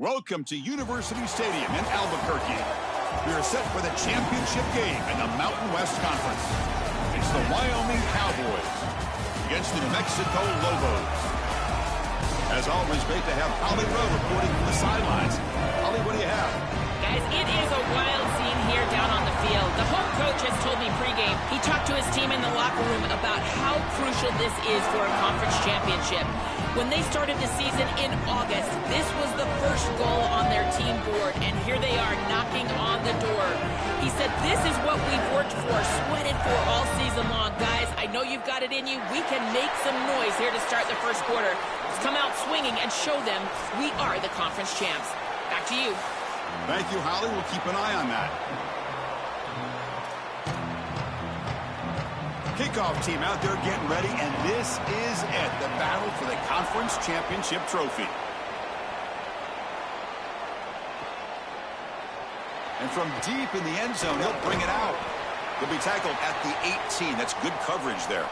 Welcome to University Stadium in Albuquerque. We are set for the championship game in the Mountain West Conference. It's the Wyoming Cowboys against the New Mexico Lobos. As always, great to have Holly Rowe reporting from the sidelines. Holly, what do you have? Guys, it is a wild scene here down on the field. The home coach has told me pregame he talked to his team in the locker room about how crucial this is for a conference championship. When they started the season in August, this was the first goal on their team board, and here they are knocking on the door. He said, this is what we've worked for, sweated for all season long. Guys, I know you've got it in you. We can make some noise here to start the first quarter. Let's come out swinging and show them we are the conference champs. Back to you. Thank you, Holly. We'll keep an eye on that. Kickoff team out there getting ready, and this is it, the battle for the conference championship trophy. And from deep in the end zone, he'll bring it out. He'll be tackled at the 18. That's good coverage there.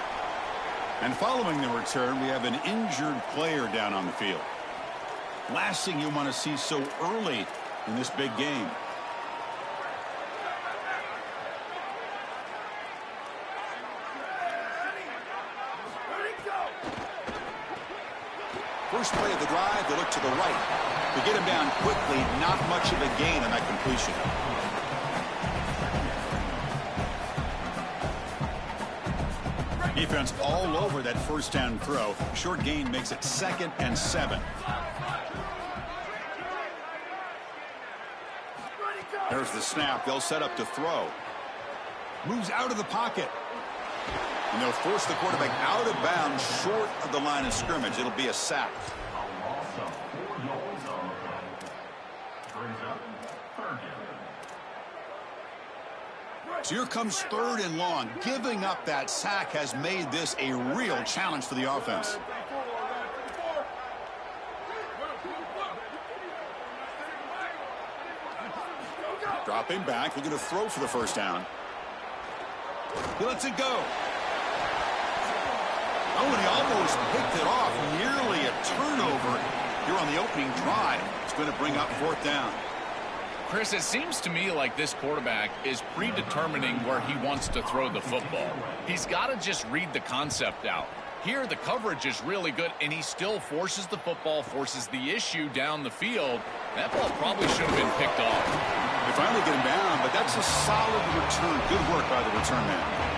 And following the return, we have an injured player down on the field. Last thing you want to see so early in this big game. First play of the drive, they look to the right. To get him down quickly, not much of a gain on that completion. Defense all over that first down throw. Short gain makes it 2nd and 7. There's the snap. They'll set up to throw. Moves out of the pocket. And they'll force the quarterback out of bounds short of the line of scrimmage. It'll be a sack. So here comes 3rd and long. Giving up that sack has made this a real challenge for the offense. Dropping back, looking to throw for the first down. He lets it go. Oh, and he almost picked it off. Nearly a turnover here on the opening drive. It's going to bring up 4th down. Chris, it seems to me like this quarterback is predetermining where he wants to throw the football. He's got to just read the concept out. Here, the coverage is really good, and he still forces the football, forces the issue down the field. That ball probably should have been picked off. They finally get him down, but that's a solid return. Good work by the return man.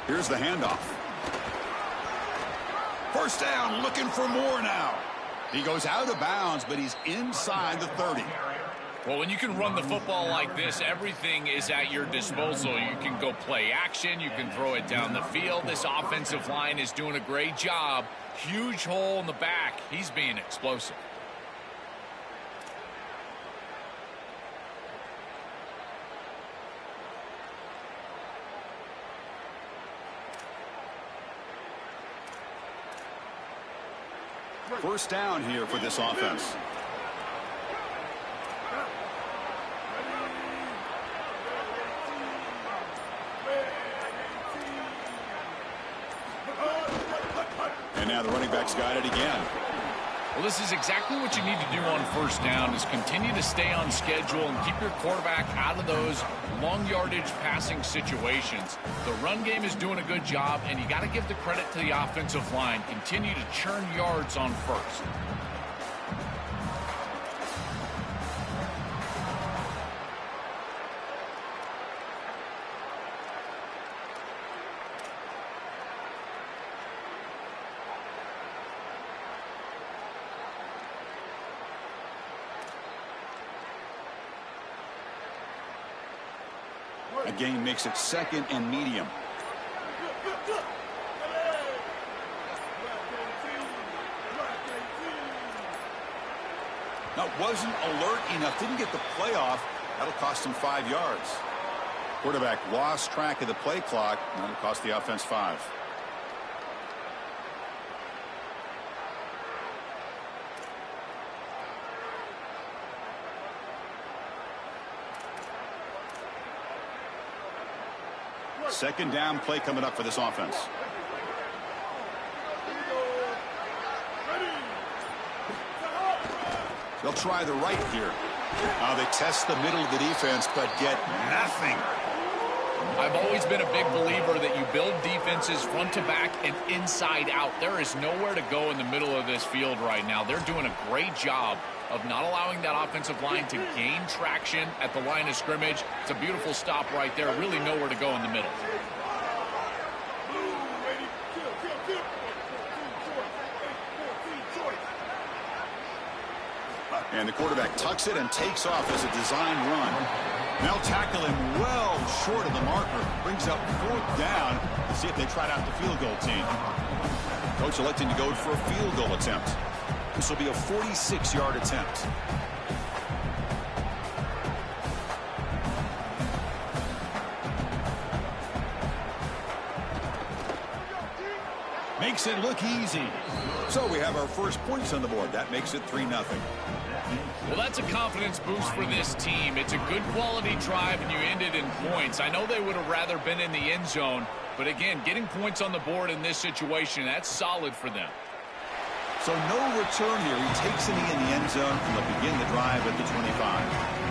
Here's the handoff. First down, looking for more now. He goes out of bounds, but he's inside the 30. Well, when you can run the football like this, everything is at your disposal. You can go play action. You can throw it down the field. This offensive line is doing a great job. Huge hole in the back. He's being explosive. First down here for this offense. And now the running back's got it again. Well, this is exactly what you need to do on first down, is continue to stay on schedule and keep your quarterback out of those long yardage passing situations. The run game is doing a good job, and you got to give the credit to the offensive line. Continue to churn yards on first. A gain makes it 2nd and medium. Now, wasn't alert enough, didn't get the playoff. That'll cost him 5 yards. Quarterback lost track of the play clock, and it cost the offense 5. Second down play coming up for this offense. They'll try the right here. They test the middle of the defense, but get nothing. I've always been a big believer that you build defenses front to back and inside out. There is nowhere to go in the middle of this field right now. They're doing a great job of not allowing that offensive line to gain traction at the line of scrimmage. It's a beautiful stop right there. Really nowhere to go in the middle. And the quarterback tucks it and takes off as a design run. They'll tackle him well short of the marker. Brings up 4th down to see if they trot out the field goal team. Coach electing to go for a field goal attempt. This will be a 46-yard attempt. Makes it look easy. So we have our first points on the board. That makes it 3-0. Well, that's a confidence boost for this team. It's a good quality drive, and you ended in points. I know they would have rather been in the end zone, but again, getting points on the board in this situation, that's solid for them. So no return here. He takes a knee in the end zone, and they'll begin the drive at the 25.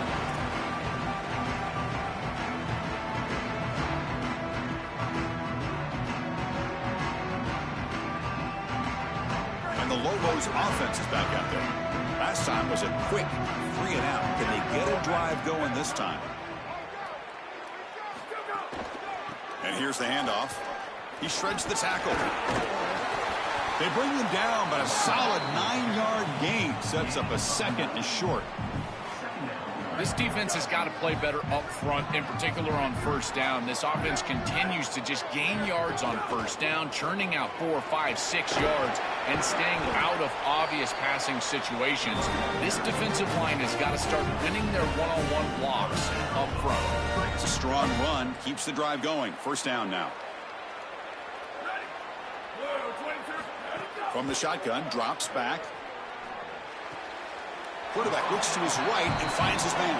The Lobos offense is back out there. Last time was a quick 3 and out. Can they get a drive going this time? And here's the handoff. He shreds the tackle. They bring him down, but a solid 9-yard gain sets up a second and short. This defense has got to play better up front, in particular on first down. This offense continues to just gain yards on first down, churning out 4, 5, 6 yards, and staying out of obvious passing situations. This defensive line has got to start winning their one-on-one blocks up front. It's a strong run, keeps the drive going. First down now. From the shotgun, drops back. Quarterback looks to his right and finds his man.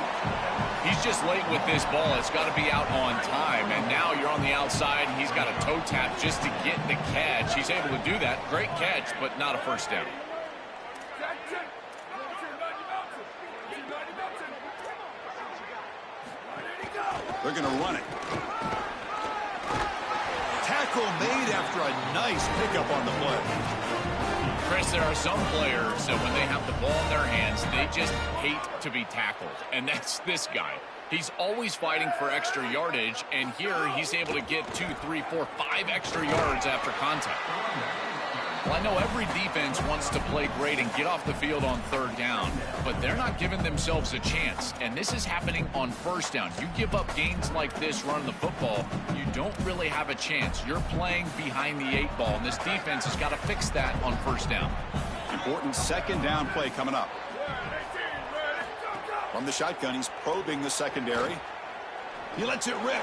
He's just late with this ball. It's got to be out on time. And now you're on the outside, and he's got a toe tap just to get the catch. He's able to do that. Great catch, but not a first down. They're going to run it. Tackle made after a nice pickup on the play. Chris, there are some players that when they have the ball in their hands, they just hate to be tackled. And that's this guy. He's always fighting for extra yardage, and here he's able to get 2, 3, 4, 5 extra yards after contact. Well, I know every defense wants to play great and get off the field on third down, but they're not giving themselves a chance, and this is happening on first down. You give up gains like this running the football, you don't really have a chance. You're playing behind the 8 ball, and this defense has got to fix that on first down. Important second down play coming up. From the shotgun, he's probing the secondary. He lets it rip.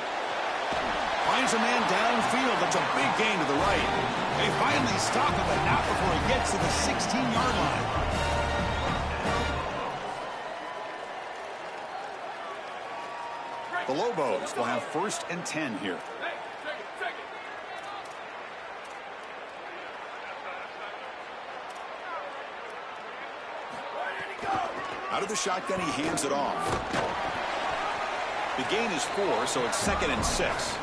Finds a man downfield. That's a big gain to the right. They finally stop him, but not before he gets to the 16-yard line. The Lobos will have 1st and 10 here. Out of the shotgun, he hands it off. The gain is 4, so it's 2nd and 6.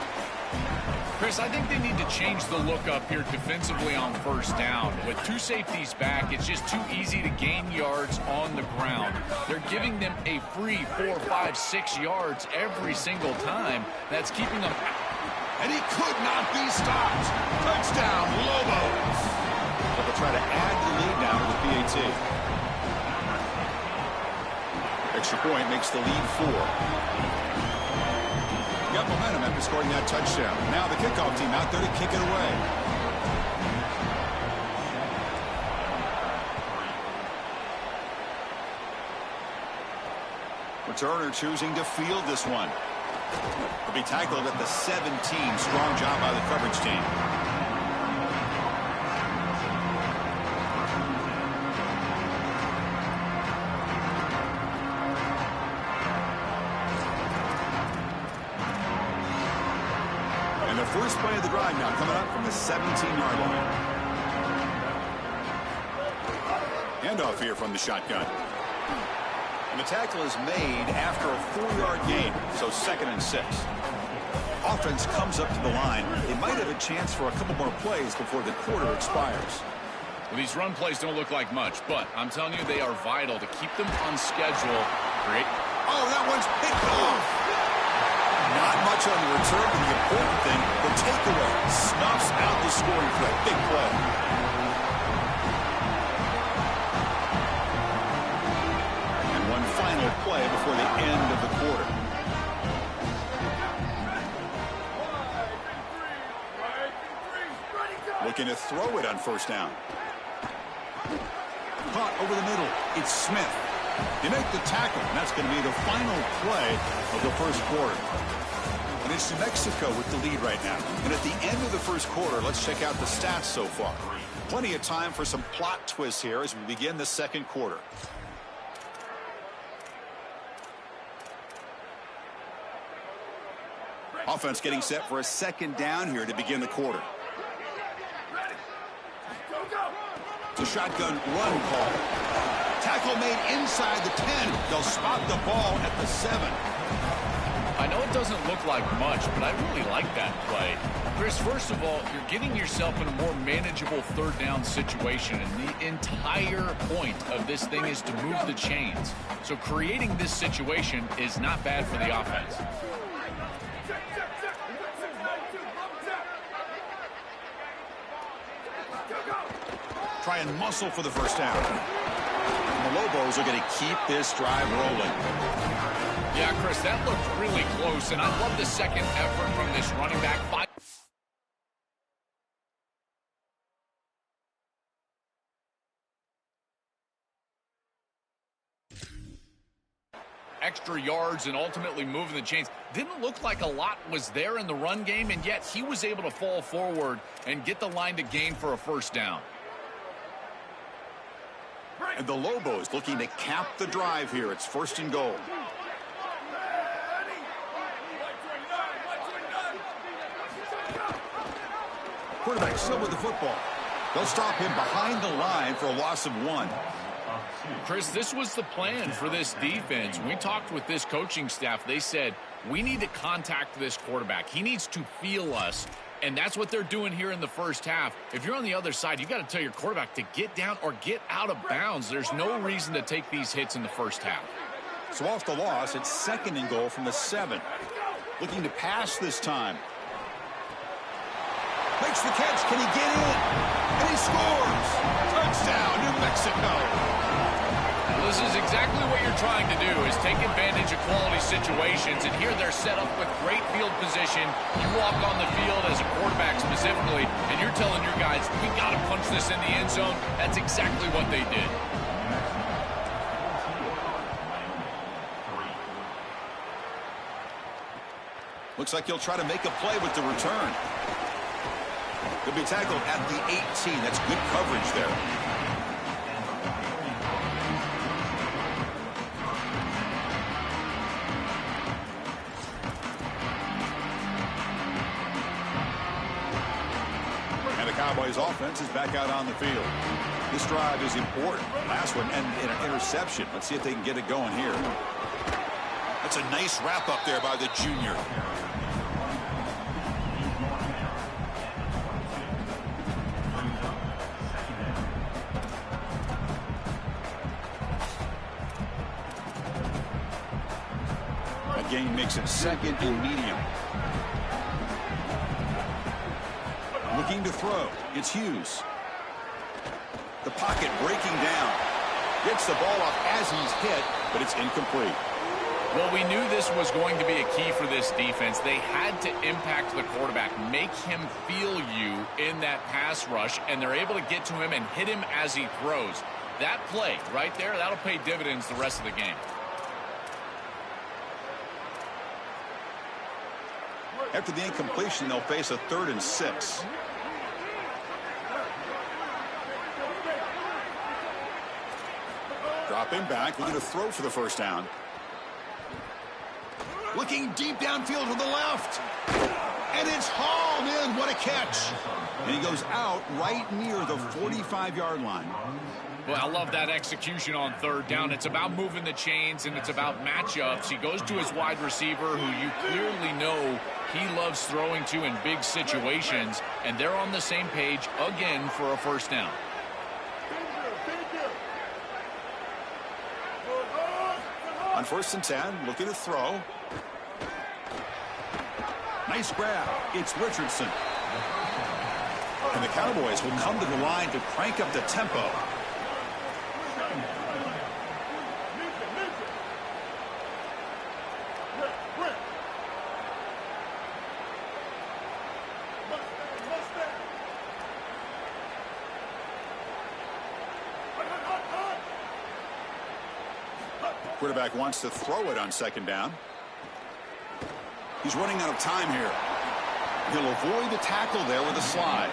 Chris, I think they need to change the look up here defensively on first down. With 2 safeties back, it's just too easy to gain yards on the ground. They're giving them a free 4, 5, 6 yards every single time. That's keeping them out. And he could not be stopped. Touchdown, Lobos. But they'll try to add the lead now to the PAT. Extra point makes the lead 4. Got momentum after scoring that touchdown. Now the kickoff team out there to kick it away. Returner choosing to field this one. The To be tackled at the 17. Strong job by the coverage team. And the first play of the drive now coming up from the 17-yard line. Handoff here from the shotgun. And the tackle is made after a 4-yard gain, so 2nd and 6. Offense comes up to the line. They might have a chance for a couple more plays before the quarter expires. Well, these run plays don't look like much, but I'm telling you, they are vital to keep them on schedule. Great. Oh, that one's picked off. Not much on the return, but the important thing, the takeaway snuffs out the scoring threat. Big play. Play before the end of the quarter. Looking to throw it on first down. Caught over the middle. It's Smith. They make the tackle, and that's going to be the final play of the first quarter. And it's New Mexico with the lead right now. And at the end of the first quarter, let's check out the stats so far. Plenty of time for some plot twists here as we begin the second quarter. Offense getting set for a second down here to begin the quarter. It's a shotgun run call. Tackle made inside the 10. They'll spot the ball at the 7. I know it doesn't look like much, but I really like that play. Chris, first of all, you're getting yourself in a more manageable third down situation, and the entire point of this thing is to move the chains. So creating this situation is not bad for the offense. Try and muscle for the first down. And the Lobos are going to keep this drive rolling. Yeah, Chris, that looked really close, and I love the second effort from this running back. Extra yards and ultimately moving the chains. Didn't look like a lot was there in the run game, and yet he was able to fall forward and get the line to gain for a first down. And the Lobos looking to cap the drive here. It's 1st and goal. Quarterback still with the football. They'll stop him behind the line for a loss of 1. Chris, this was the plan for this defense. When we talked with this coaching staff, they said, we need to contact this quarterback. He needs to feel us. And that's what they're doing here in the first half. If you're on the other side, you got to tell your quarterback to get down or get out of bounds. There's no reason to take these hits in the first half. So off the loss, it's 2nd and goal from the 7. Looking to pass this time. Makes the catch. Can he get in? And he scores. Touchdown, New Mexico. This is exactly what you're trying to do, is take advantage of quality situations. And here they're set up with great field position. You walk on the field as a quarterback specifically, and you're telling your guys, we got to punch this in the end zone. That's exactly what they did. Looks like he'll try to make a play with the return. He'll be tackled at the 18. That's good coverage there. Cowboys offense is back out on the field. This drive is important. Last one ended in an interception. Let's see if they can get it going here. That's a nice wrap up there by the junior. That gain makes it 2nd and medium. Looking to throw. It's Hughes. The pocket breaking down. Gets the ball off as he's hit, but it's incomplete. Well, we knew this was going to be a key for this defense. They had to impact the quarterback, make him feel you in that pass rush, and they're able to get to him and hit him as he throws. That play right there, that'll pay dividends the rest of the game. After the incompletion, they'll face a 3rd and 6. Dropping back, looking to throw for the first down. Looking deep downfield to the left. And it's hauled in. What a catch. And he goes out right near the 45-yard line. Well, I love that execution on 3rd down. It's about moving the chains, and it's about matchups. He goes to his wide receiver, who you clearly know he loves throwing to in big situations, and they're on the same page again for a first down. On 1st and 10, looking to throw. Nice grab. It's Richardson. And the Cowboys will come to the line to crank up the tempo. Quarterback wants to throw it on 2nd down. He's running out of time here. He'll avoid the tackle there with a slide.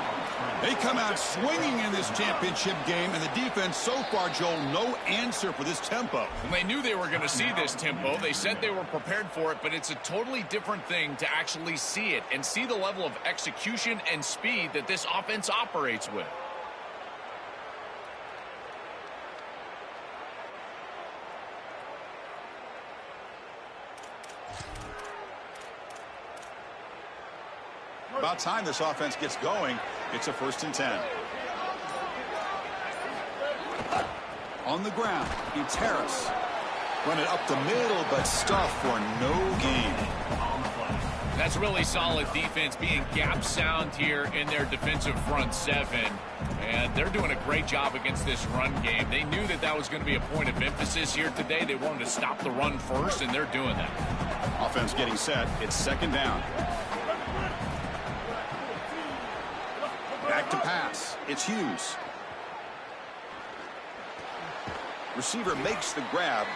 They come out swinging in this championship game, and the defense so far, Joel, no answer for this tempo. When they knew they were going to see this tempo, they said they were prepared for it, but it's a totally different thing to actually see it and see the level of execution and speed that this offense operates with. About time this offense gets going. It's a 1st and 10. On the ground, it's Harris. Run it up the middle, but stuff for no gain. That's really solid defense, being gap sound here in their defensive front 7. And they're doing a great job against this run game. They knew that that was going to be a point of emphasis here today. They wanted to stop the run first, and they're doing that. Offense getting set. It's 2nd down. Back to pass. It's Hughes. Receiver makes the grab.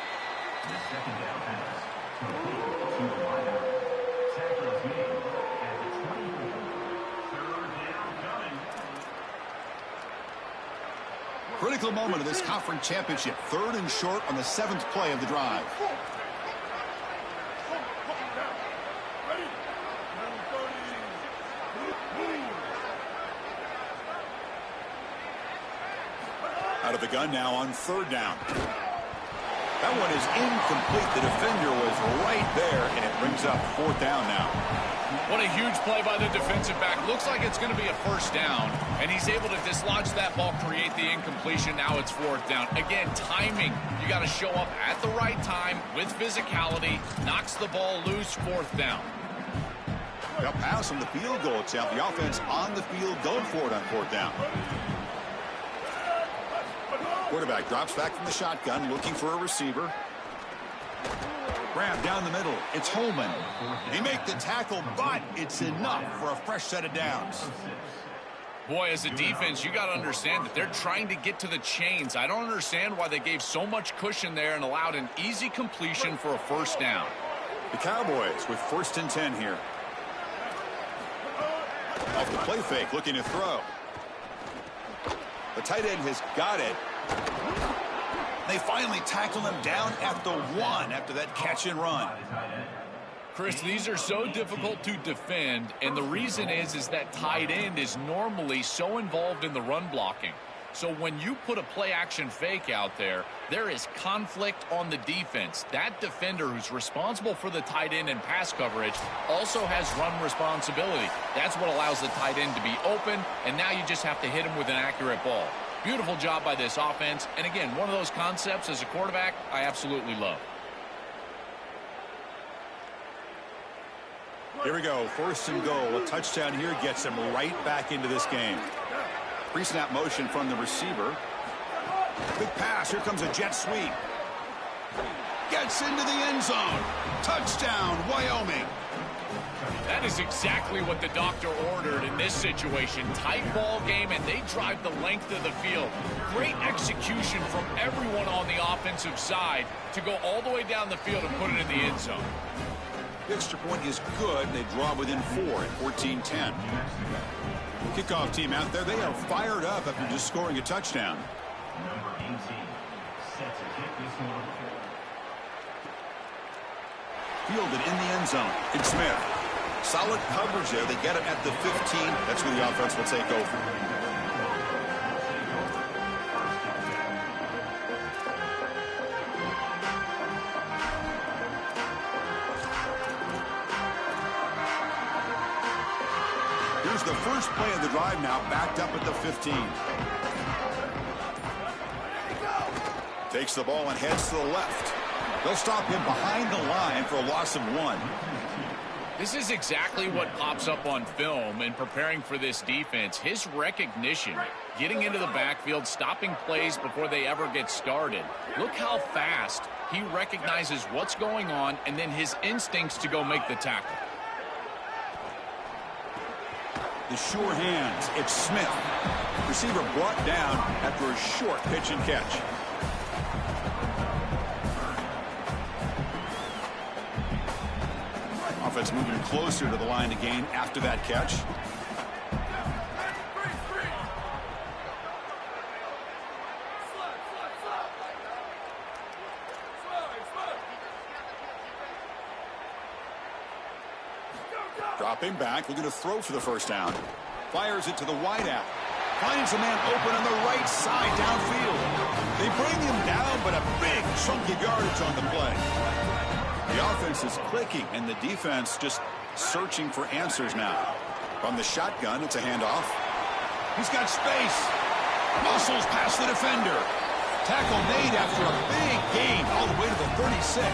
Critical moment of this conference championship. 3rd and short on the 7th play of the drive. Out of the gun now on 3rd down. That one is incomplete. The defender was right there, and it brings up 4th down now. What a huge play by the defensive back. Looks like it's going to be a first down, and he's able to dislodge that ball, create the incompletion. Now it's 4th down. Again, timing. You got to show up at the right time with physicality. Knocks the ball loose, 4th down. They'll pass on the field goal attempt. The offense on the field going for it on 4th down. Quarterback drops back from the shotgun, looking for a receiver. Grab down the middle. It's Holman. They make the tackle, but it's enough for a fresh set of downs. Boy, as a defense, you got to understand that they're trying to get to the chains. I don't understand why they gave so much cushion there and allowed an easy completion for a first down. The Cowboys with 1st and 10 here. Off the play fake, looking to throw. The tight end has got it. They finally tackle him down at the 1 after that catch and run. Chris, these are so difficult to defend, and the reason is that tight end is normally so involved in the run blocking. So when you put a play-action fake out there, there is conflict on the defense. That defender who's responsible for the tight end and pass coverage also has run responsibility. That's what allows the tight end to be open, and now you just have to hit him with an accurate ball. Beautiful job by this offense, and again, one of those concepts as a quarterback I absolutely love. Here we go, 1st and goal. A touchdown here gets him right back into this game. Pre-snap motion from the receiver. Big pass. Here comes a jet sweep. Gets into the end zone. Touchdown, Wyoming. That is exactly what the doctor ordered in this situation. Tight ball game, and they drive the length of the field. Great execution from everyone on the offensive side to go all the way down the field and put it in the end zone. The extra point is good. They draw within 4 at 14-10. Kickoff team out there, they are fired up after just scoring a touchdown. Number 18, set to kick this one. Fielded in the end zone. It's Smith. Solid coverage there. They get him at the 15. That's where the offense will take over. Here's the first play of the drive now, backed up at the 15. Takes the ball and heads to the left. They'll stop him behind the line for a loss of 1. This is exactly what pops up on film in preparing for this defense. His recognition, getting into the backfield, stopping plays before they ever get started. Look how fast he recognizes what's going on and then his instincts to go make the tackle. The sure hands. It's Smith. Receiver brought down after a short pitch and catch. Offense moving closer to the line to gain after that catch. Dropping back, looking to throw for the first down. Fires it to the wideout. Finds a man open on the right side downfield. They bring him down, but a big chunk of yardage on the play. The offense is clicking, and the defense just searching for answers now. From the shotgun, it's a handoff. He's got space. Muscles past the defender. Tackle made after a big gain all the way to the 36.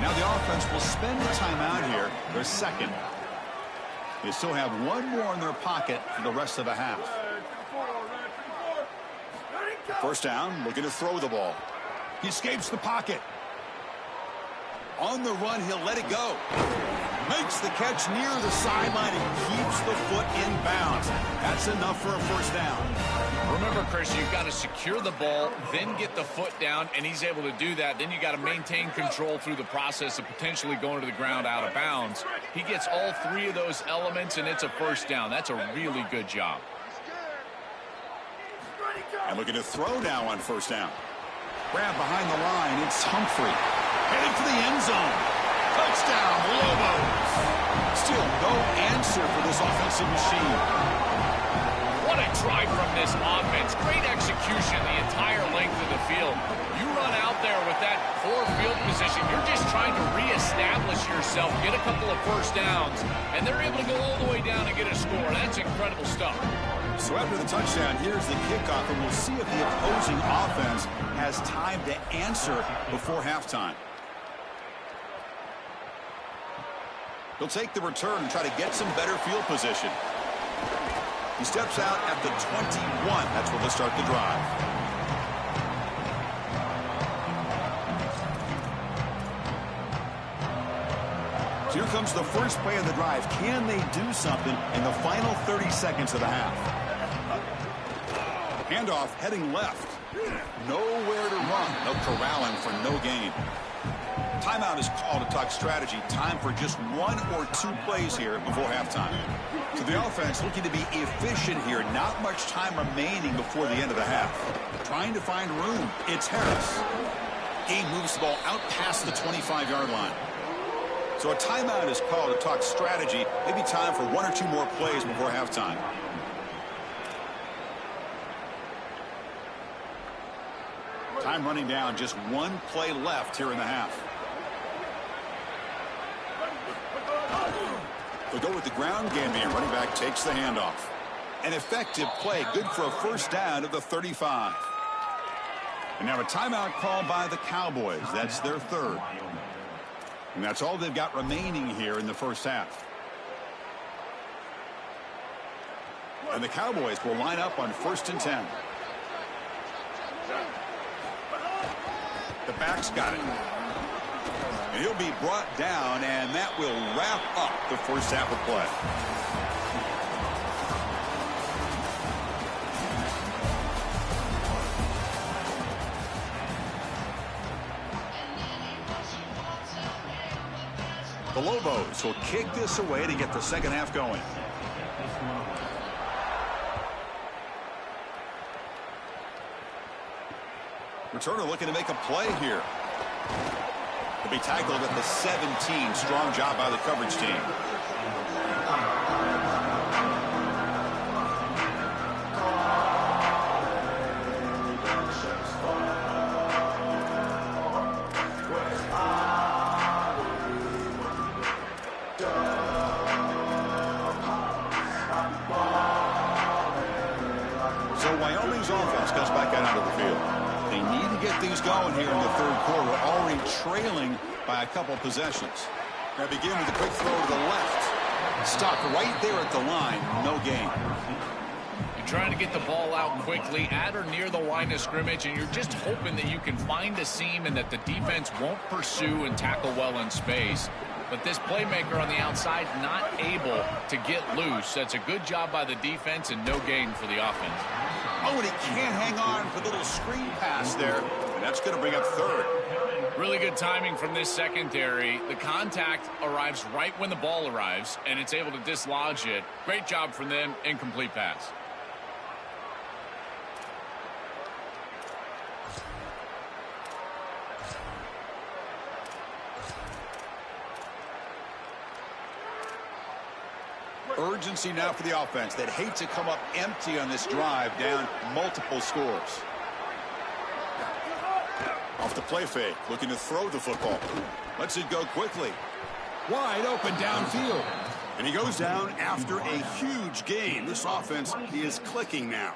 Now the offense will spend the timeout here, their second. They still have one more in their pocket for the rest of the half. First down, looking to throw the ball. He escapes the pocket. On the run, he'll let it go. Makes the catch near the sideline and keeps the foot in bounds. That's enough for a first down. Remember, Chris, you've got to secure the ball, then get the foot down, and he's able to do that. Then you got to maintain control through the process of potentially going to the ground out of bounds. He gets all 3 of those elements, and it's a first down. That's a really good job. And looking to throw now on first down. Grab behind the line. It's Humphrey. Headed for the end zone. Touchdown, Lobos. Still no answer for this offensive machine. What a drive from this offense. Great execution the entire length of the field. You run out there with that poor field position. You're just trying to reestablish yourself, get a couple of first downs, and they're able to go all the way down and get a score. That's incredible stuff. So after the touchdown, here's the kickoff, and we'll see if the opposing offense has time to answer before halftime. He'll take the return and try to get some better field position. He steps out at the 21. That's where they'll start the drive. So here comes the first play of the drive. Can they do something in the final 30 seconds of the half? Handoff heading left. Nowhere to run. They'll corral him for no gain. Timeout is called to talk strategy. Time for just 1 or 2 plays here before halftime. So the offense looking to be efficient here. Not much time remaining before the end of the half. Trying to find room. It's Harris. He moves the ball out past the 25-yard line. So a timeout is called to talk strategy. Maybe time for 1 or 2 more plays before halftime. Time running down. Just 1 play left here in the half. They'll go with the ground game here. Running back takes the handoff. An effective play. Good for a first down at the 35. And now a timeout called by the Cowboys. That's their third. And that's all they've got remaining here in the first half. And the Cowboys will line up on 1st and 10. The back's got it. And he'll be brought down, and that will wrap up the first half of play. The Lobos will kick this away to get the second half going. Returner looking to make a play here. To be tackled at the 17. Strong job by the coverage team. So Wyoming's offense comes back out onto the field. They need to get things going here in the third quarter, already trailing by a couple possessions. They begin with a quick throw to the left. Stopped right there at the line. No gain. You're trying to get the ball out quickly at or near the line of scrimmage, and you're just hoping that you can find a seam and that the defense won't pursue and tackle well in space. But this playmaker on the outside not able to get loose. That's a good job by the defense and no gain for the offense. Oh, and he can't hang on for the little screen pass there. And that's going to bring up third. Really good timing from this secondary. The contact arrives right when the ball arrives, and it's able to dislodge it. Great job from them. Incomplete pass. Urgency now for the offense that hate to come up empty on this drive, down multiple scores. Off the play fake, looking to throw the football. Lets it go quickly. Wide open downfield. And he goes down after a huge gain. This offense is clicking now.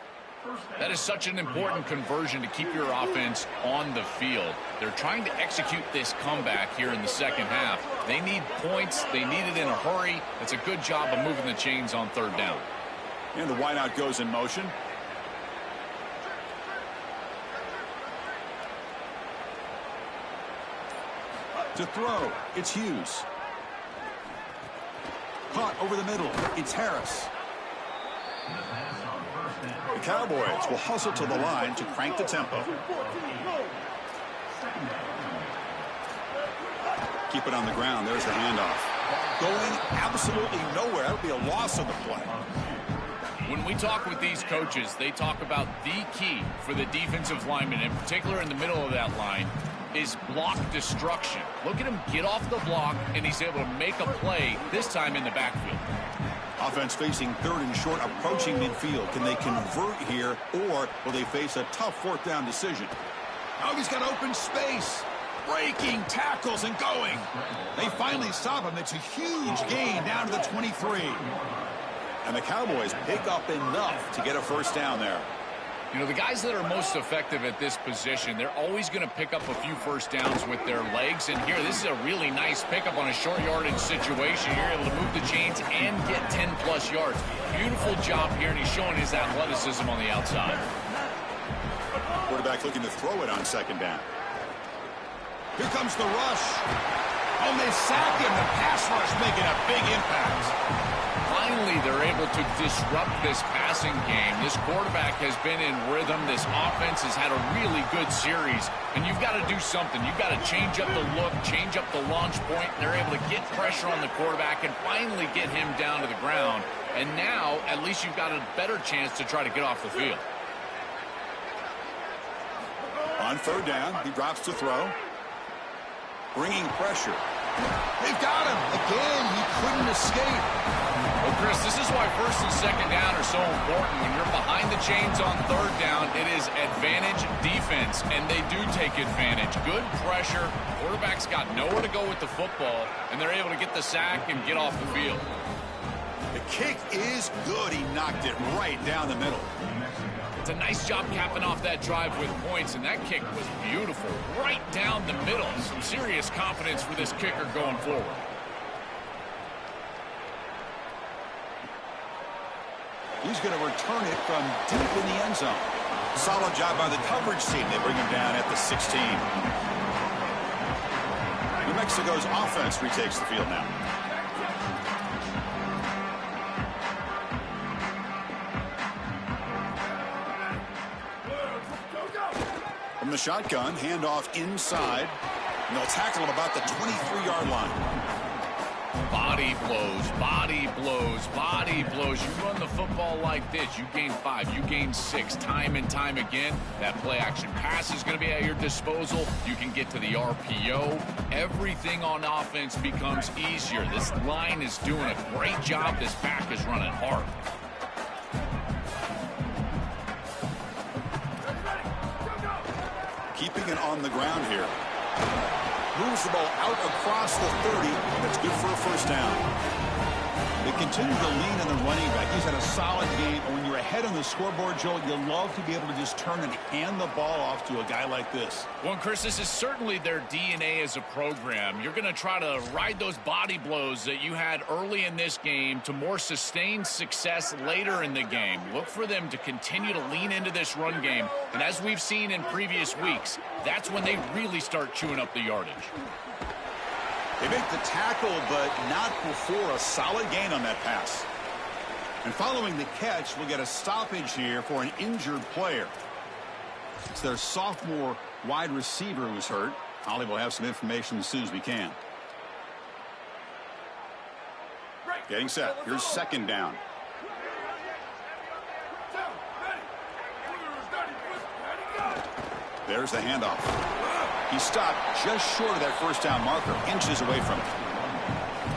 That is such an important conversion to keep your offense on the field. They're trying to execute this comeback here in the second half. They need points. They need it in a hurry. It's a good job of moving the chains on third down. And the wideout goes in motion. To throw, it's Hughes. Caught over the middle, it's Harris. The Cowboys will hustle to the line to crank the tempo. Keep it on the ground. There's the handoff. Going absolutely nowhere. That would be a loss of the play. When we talk with these coaches, they talk about the key for the defensive lineman, in particular in the middle of that line, is block destruction. Look at him get off the block, and he's able to make a play, this time in the backfield. Offense facing third and short, approaching midfield. Can they convert here, or will they face a tough fourth down decision? Oh, he's got open space. Breaking tackles and going. They finally stop him. It's a huge gain down to the 23. And the Cowboys pick up enough to get a first down there. You know, the guys that are most effective at this position, they're always going to pick up a few first downs with their legs. And here, this is a really nice pickup on a short yardage situation. You're able to move the chains and get 10-plus yards. Beautiful job here, and he's showing his athleticism on the outside. Quarterback looking to throw it on second down. Here comes the rush. Oh, they sack him. The pass rush making a big impact. Finally, they're able to disrupt this passing game. This quarterback has been in rhythm. This offense has had a really good series. And you've got to do something. You've got to change up the look, change up the launch point. They're able to get pressure on the quarterback and finally get him down to the ground. And now, at least you've got a better chance to try to get off the field. On third down, he drops to throw. Bringing pressure. They've got him. Again, he couldn't escape. Well, Chris, this is why first and second down are so important. When you're behind the chains on third down, it is advantage defense, and they do take advantage. Good pressure. Quarterback's got nowhere to go with the football, and they're able to get the sack and get off the field. The kick is good. He knocked it right down the middle. It's a nice job capping off that drive with points, and that kick was beautiful. Right down the middle. Some serious confidence for this kicker going forward. He's going to return it from deep in the end zone. Solid job by the coverage team. They bring him down at the 16. New Mexico's offense retakes the field now. From the shotgun, handoff inside, and they'll tackle him about the 23-yard line. body blows, body blows, body blows. You run the football like this, you gain 5, you gain 6, time and time again. That play action pass is going to be at your disposal. You can get to the RPO. Everything on offense becomes easier. This line is doing a great job. This back is running hard. Keeping it on the ground here. Moves the ball out across the 30, and it's good for a first down. They continue to lean on the running back. He's had a solid game. And when you're ahead on the scoreboard, Joel, you love to be able to just turn and hand the ball off to a guy like this. Well, Chris, this is certainly their DNA as a program. You're going to try to ride those body blows that you had early in this game to more sustained success later in the game. Look for them to continue to lean into this run game. And as we've seen in previous weeks, that's when they really start chewing up the yardage. They make the tackle, but not before a solid gain on that pass. And following the catch, we'll get a stoppage here for an injured player. It's their sophomore wide receiver who's hurt. Ollie will have some information as soon as we can. Getting set. Here's second down. There's the handoff. He stopped just short of that first down marker, inches away from it.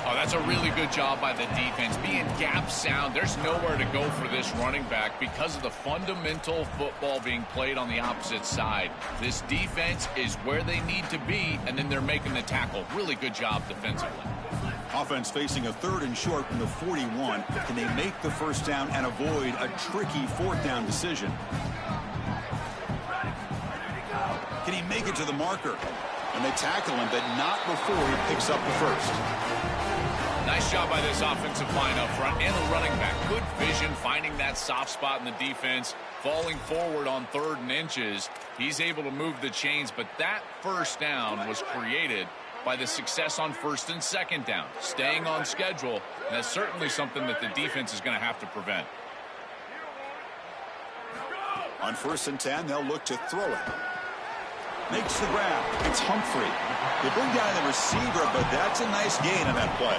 Oh, that's a really good job by the defense. Being gap sound, there's nowhere to go for this running back because of the fundamental football being played on the opposite side. This defense is where they need to be, and then they're making the tackle. Really good job defensively. Offense facing a 3rd and short from the 41. Can they make the first down and avoid a tricky 4th down decision? Can he make it to the marker? And they tackle him, but not before he picks up the first. Nice job by this offensive line up front and the running back. Good vision, finding that soft spot in the defense, falling forward on 3rd and inches. He's able to move the chains, but that first down was created by the success on 1st and 2nd down. Staying on schedule, and that's certainly something that the defense is going to have to prevent. On 1st and 10, they'll look to throw it. Makes the grab. It's Humphrey. They bring down the receiver, but that's a nice gain on that play.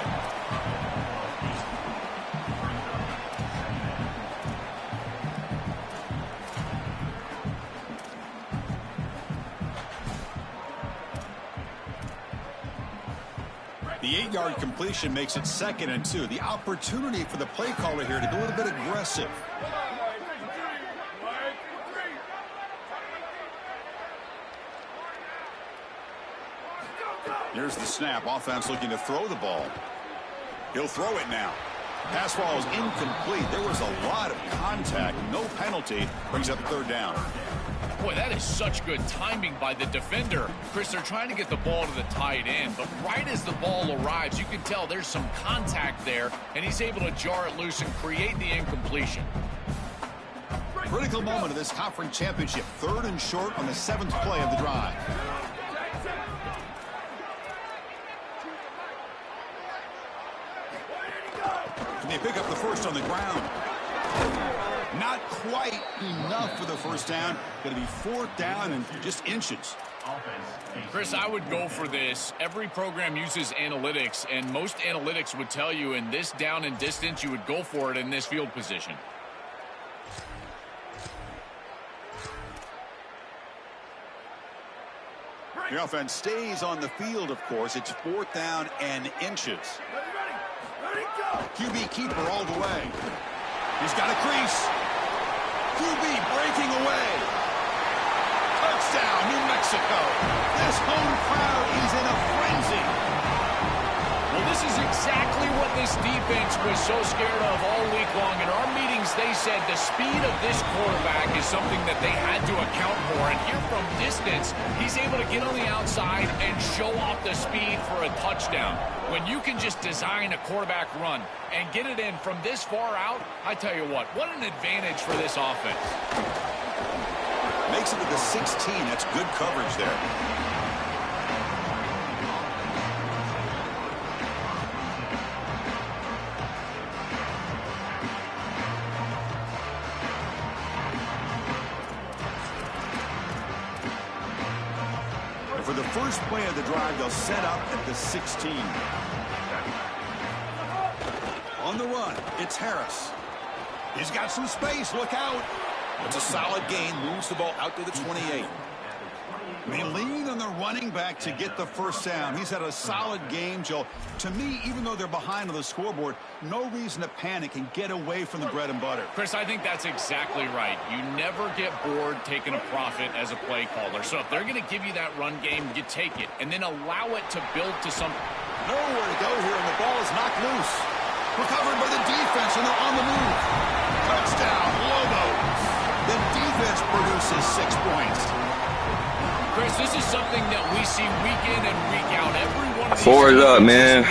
The 8-yard completion makes it 2nd and 2. The opportunity for the play caller here to be a little bit aggressive. Here's the snap. Offense looking to throw the ball. He'll throw it now. Pass ball is incomplete. There was a lot of contact. No penalty. Brings up 3rd down. Boy, that is such good timing by the defender. Chris, they're trying to get the ball to the tight end, but right as the ball arrives, you can tell there's some contact there, and he's able to jar it loose and create the incompletion. Critical moment of this conference championship. 3rd and short on the 7th play of the drive. They pick up the first on the ground. Not quite enough for the first down. Going to be 4th down and just inches. Chris, I would go for this. Every program uses analytics, and most analytics would tell you in this down and distance, you would go for it in this field position. The offense stays on the field, of course. It's 4th down and inches. QB keeper all the way. He's got a crease. QB breaking away. Touchdown, New Mexico. This home crowd is in a frenzy. Well, this is exactly what this defense was so scared of all week long. In our meetings, they said the speed of this quarterback is something that they had to account for. And here from distance, he's able to get on the outside and show off the speed for a touchdown. When you can just design a quarterback run and get it in from this far out, I tell you what an advantage for this offense. Makes it to the 16. That's good coverage there. And for the first play of the drive, they'll set up at the 16. On the run, it's Harris. He's got some space. Look out. It's a solid gain. Moves the ball out to the 28. They lean on the running back to get the first down. He's had a solid game, Joe. To me, even though they're behind on the scoreboard, no reason to panic and get away from the bread and butter. Chris, I think that's exactly right. You never get bored taking a profit as a play caller. So if they're going to give you that run game, you take it. And then allow it to build to something. Nowhere to go here, and the ball is knocked loose. Recovered by the defense, and they're on the move. Touchdown, Lobos. The defense produces 6 points. Chris, this is something that we see week in and week out. Every one of these 4 is up, man.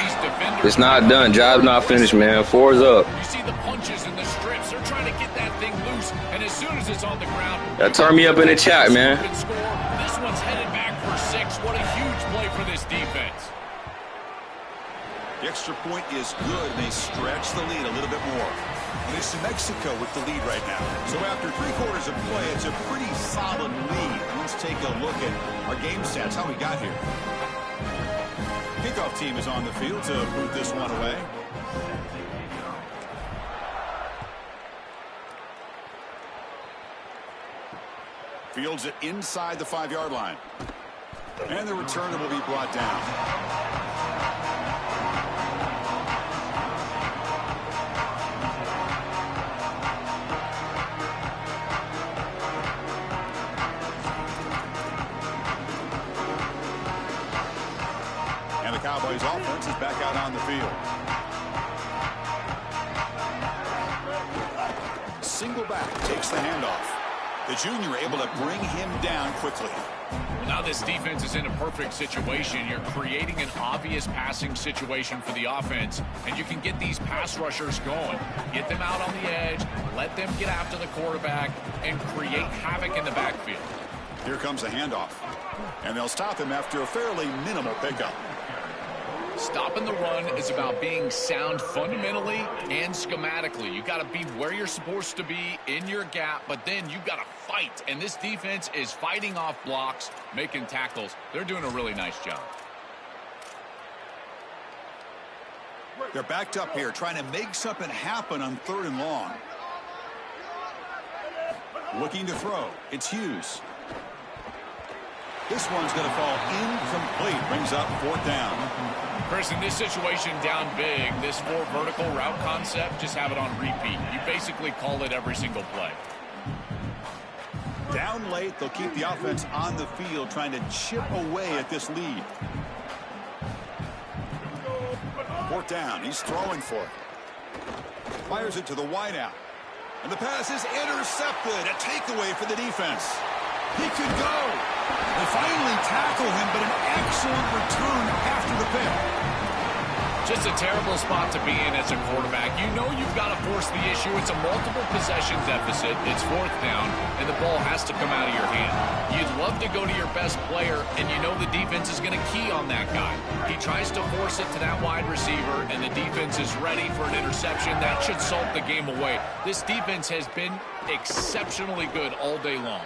It's not done. Job's not finished, man. 4 is up. You see the punches and the strips. They're trying to get that thing loose, and as soon as it's on the ground, Turn me up in the chat, man. This one's headed back for 6. What a huge play for this defense. The extra point is good, and they stretch the lead a little bit more. And it's New Mexico with the lead right now. So after 3/4 of play, it's a pretty solid lead. Let's take a look at our game stats, how we got here. Kickoff team is on the field to move this one away. Fields it inside the 5-yard line. And the returner will be brought down. Cowboys offense is back out on the field. Single back takes the handoff. The junior able to bring him down quickly. Well, now this defense is in a perfect situation. You're creating an obvious passing situation for the offense, and you can get these pass rushers going. Get them out on the edge, let them get after the quarterback, and create havoc in the backfield. Here comes a handoff, and they'll stop him after a fairly minimal pickup. Stopping the run is about being sound fundamentally and schematically. You got to be where you're supposed to be in your gap, but then you got to fight. And this defense is fighting off blocks, making tackles. They're doing a really nice job. They're backed up here, trying to make something happen on 3rd and long. Looking to throw. It's Hughes. This one's going to fall incomplete. Brings up 4th down. Chris, in this situation down big, this 4 vertical route concept, just have it on repeat. You basically call it every single play. Down late, they'll keep the offense on the field, trying to chip away at this lead. 4th down, he's throwing for it. Fires it to the wideout. And the pass is intercepted. A takeaway for the defense. He could go. They finally tackle him, but an excellent return after the pick. Just a terrible spot to be in as a quarterback. You know you've got to force the issue. It's a multiple possession deficit. It's 4th down, and the ball has to come out of your hand. You'd love to go to your best player, and you know the defense is going to key on that guy. He tries to force it to that wide receiver, and the defense is ready for an interception. That should salt the game away. This defense has been exceptionally good all day long.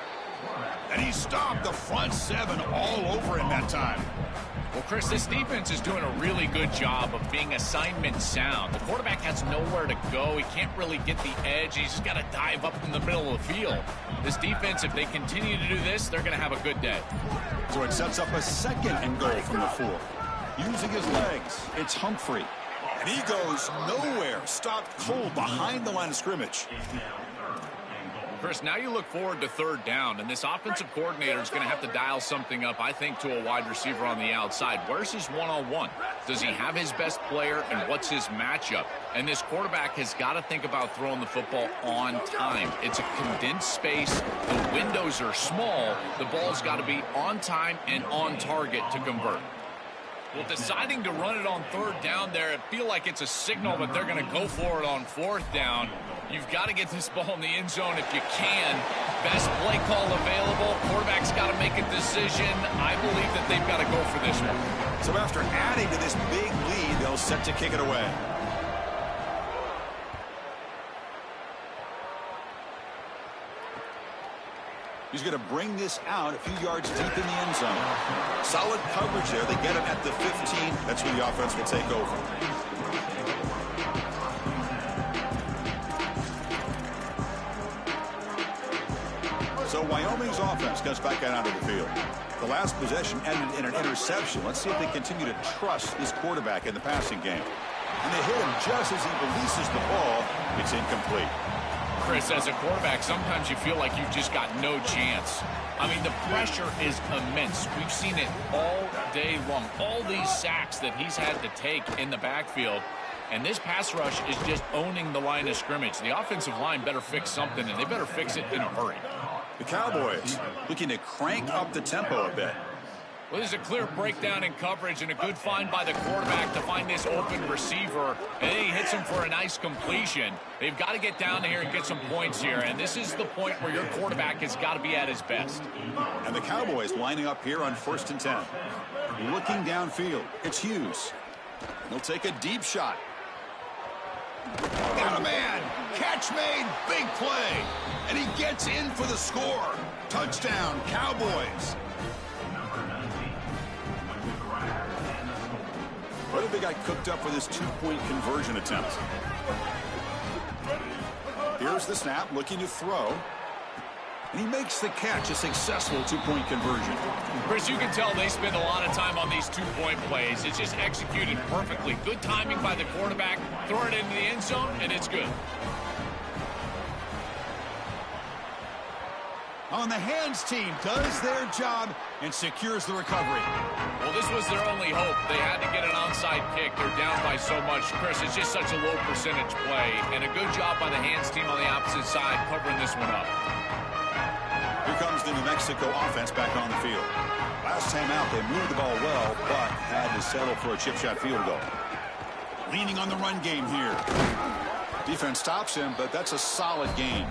And he stopped the front 7 all over him that time. Well, Chris, this defense is doing a really good job of being assignment sound. The quarterback has nowhere to go. He can't really get the edge. He's just got to dive up in the middle of the field. This defense, if they continue to do this, they're going to have a good day. So it sets up a 2nd and goal from the 4. Using his legs, it's Humphrey. And he goes nowhere. Stopped cold behind the line of scrimmage. Chris, now you look forward to 3rd down, and this offensive coordinator is going to have to dial something up, I think, to a wide receiver on the outside. Where's his one-on-one? Does he have his best player, and what's his matchup? And this quarterback has got to think about throwing the football on time. It's a condensed space. The windows are small. The ball's got to be on time and on target to convert. Well, deciding to run it on 3rd down there, it feel like it's a signal that they're going to go for it on 4th down. You've got to get this ball in the end zone if you can. Best play call available. Quarterback's got to make a decision. I believe that they've got to go for this one. So after adding to this big lead, they'll set to kick it away. He's going to bring this out a few yards deep in the end zone. Solid coverage there. They get him at the 15. That's where the offense will take over. So Wyoming's offense comes back out onto the field. The last possession ended in an interception. Let's see if they continue to trust this quarterback in the passing game. And they hit him just as he releases the ball. It's incomplete. Chris, as a quarterback, sometimes you feel like you've just got no chance. I mean, the pressure is immense. We've seen it all day long. All these sacks that he's had to take in the backfield. And this pass rush is just owning the line of scrimmage. The offensive line better fix something, and they better fix it in a hurry. The Cowboys looking to crank up the tempo a bit. Well, there's a clear breakdown in coverage and a good find by the quarterback to find this open receiver. And then he hits him for a nice completion. They've got to get down here and get some points here. And this is the point where your quarterback has got to be at his best. And the Cowboys lining up here on 1st and 10. Looking downfield. It's Hughes. He'll take a deep shot. Got a man. Catch made. Big play. And he gets in for the score. Touchdown, Cowboys. What if they got cooked up for this 2-point conversion attempt? Here's the snap, looking to throw. And he makes the catch, a successful 2-point conversion. Chris, you can tell they spend a lot of time on these 2-point plays. It's just executed perfectly. Good timing by the quarterback. Throw it into the end zone, and it's good. On the hands team does their job and secures the recovery. Well, this was their only hope. They had to get an onside kick. They're down by so much. Chris, it's just such a low percentage play. And a good job by the hands team on the opposite side covering this one up. Here comes the New Mexico offense back on the field. Last time out, they moved the ball well, but had to settle for a chip shot field goal. Leaning on the run game here. Defense stops him, but that's a solid gain.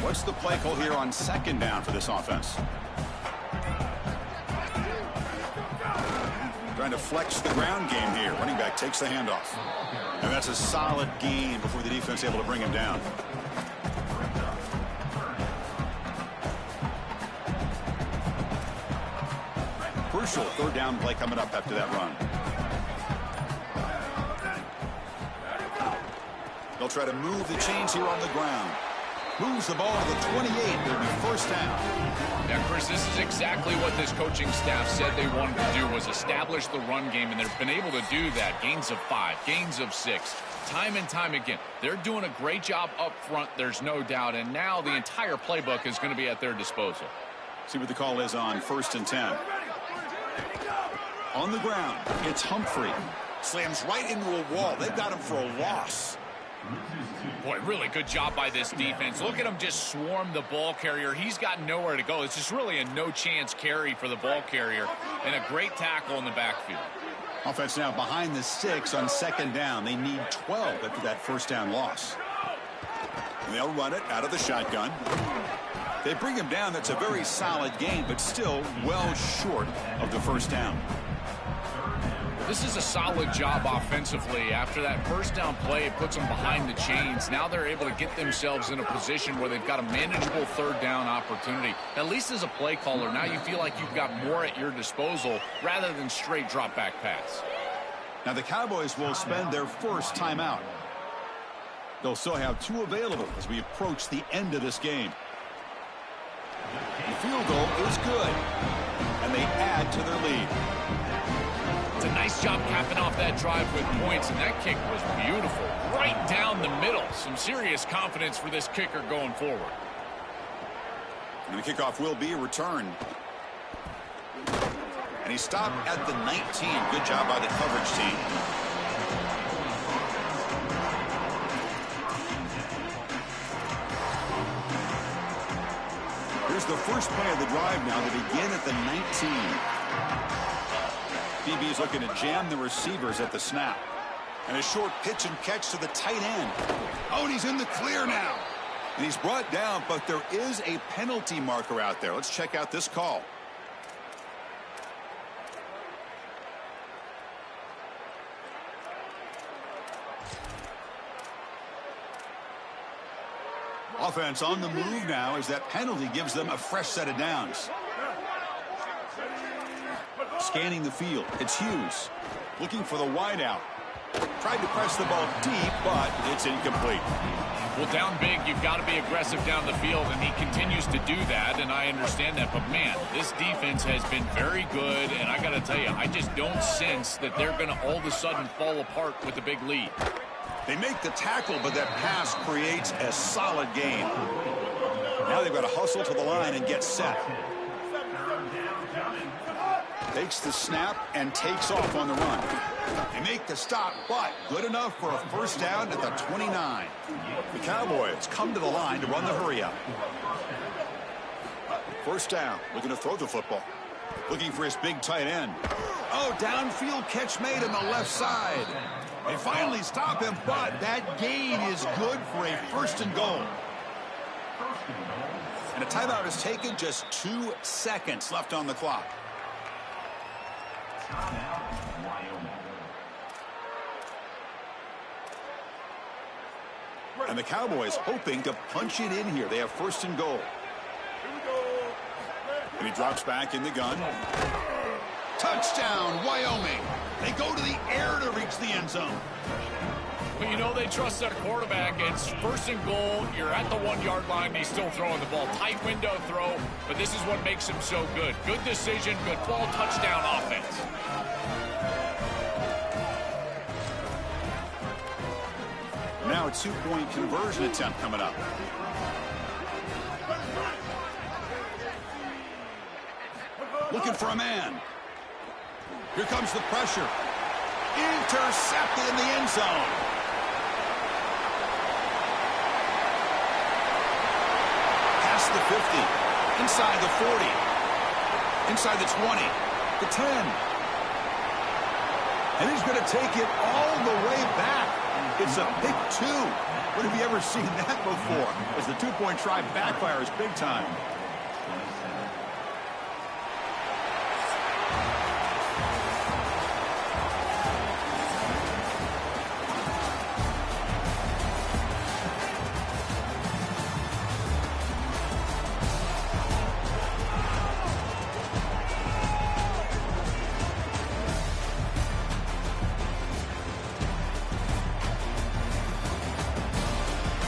What's the play call here on 2nd down for this offense? Trying to flex the ground game here. Running back takes the handoff. And that's a solid gain before the defense able to bring him down. Crucial 3rd down play coming up after that run. They'll try to move the chains here on the ground. Moves the ball to the 28. It'll be 1st down. Yeah, Chris, this is exactly what this coaching staff said they wanted to do, was establish the run game, and they've been able to do that. Gains of 5, gains of 6, time and time again. They're doing a great job up front, there's no doubt, and now the entire playbook is going to be at their disposal. See what the call is on 1st and 10. On the ground, it's Humphrey. Slams right into a wall. They've got him for a loss. Boy, really good job by this defense. Look at him just swarm the ball carrier. He's got nowhere to go. It's just really a no-chance carry for the ball carrier, and a great tackle in the backfield. Offense now behind the 6 on 2nd down. They need 12 after that 1st down loss. And they'll run it out of the shotgun. They bring him down. That's a very solid gain, but still well short of the 1st down. This is a solid job offensively. After that 1st down play, it puts them behind the chains. Now they're able to get themselves in a position where they've got a manageable 3rd down opportunity. At least as a play caller, now you feel like you've got more at your disposal rather than straight drop back pass. Now the Cowboys will spend their 1st timeout. They'll still have 2 available as we approach the end of this game. The field goal is good, and they add to their lead. It's a nice job capping off that drive with points, and that kick was beautiful. Right down the middle. Some serious confidence for this kicker going forward. And the kickoff will be returned. And he stopped at the 19. Good job by the coverage team. Here's the first play of the drive now to begin at the 19. DB's looking to jam the receivers at the snap. And a short pitch and catch to the tight end. Oh, and he's in the clear now. And he's brought down, but there is a penalty marker out there. Let's check out this call. Offense on the move now as that penalty gives them a fresh set of downs. Scanning the field, it's Hughes. Looking for the wideout. Tried to press the ball deep, but it's incomplete. Well, down big, you've got to be aggressive down the field, and he continues to do that, and I understand that. But, man, this defense has been very good, and I got to tell you, I just don't sense that they're going to all of a sudden fall apart with a big lead. They make the tackle, but that pass creates a solid gain. Now they've got to hustle to the line and get set. Takes the snap and takes off on the run. They make the stop, but good enough for a first down at the 29. The Cowboys come to the line to run the hurry up. First down, looking to throw the football. Looking for his big tight end. Oh, downfield catch made on the left side. They finally stop him, but that gain is good for a first and goal. And a timeout is taken, just 2 seconds left on the clock. And the Cowboys hoping to punch it in here. They have first and goal. And he drops back in the gun. Touchdown, Wyoming. They go to the air to reach the end zone. Well, you know they trust their quarterback. It's first and goal. You're at the 1-yard line. He's still throwing the ball. Tight window throw, but this is what makes him so good. Good decision, good ball, touchdown offense. Now a 2-point conversion attempt coming up. Looking for a man. Here comes the pressure. Intercepted in the end zone. Past the 50. Inside the 40. Inside the 20. The 10. And he's going to take it all the way back. It's a pick 2. When have you ever seen that before? As the 2-point try backfires big time.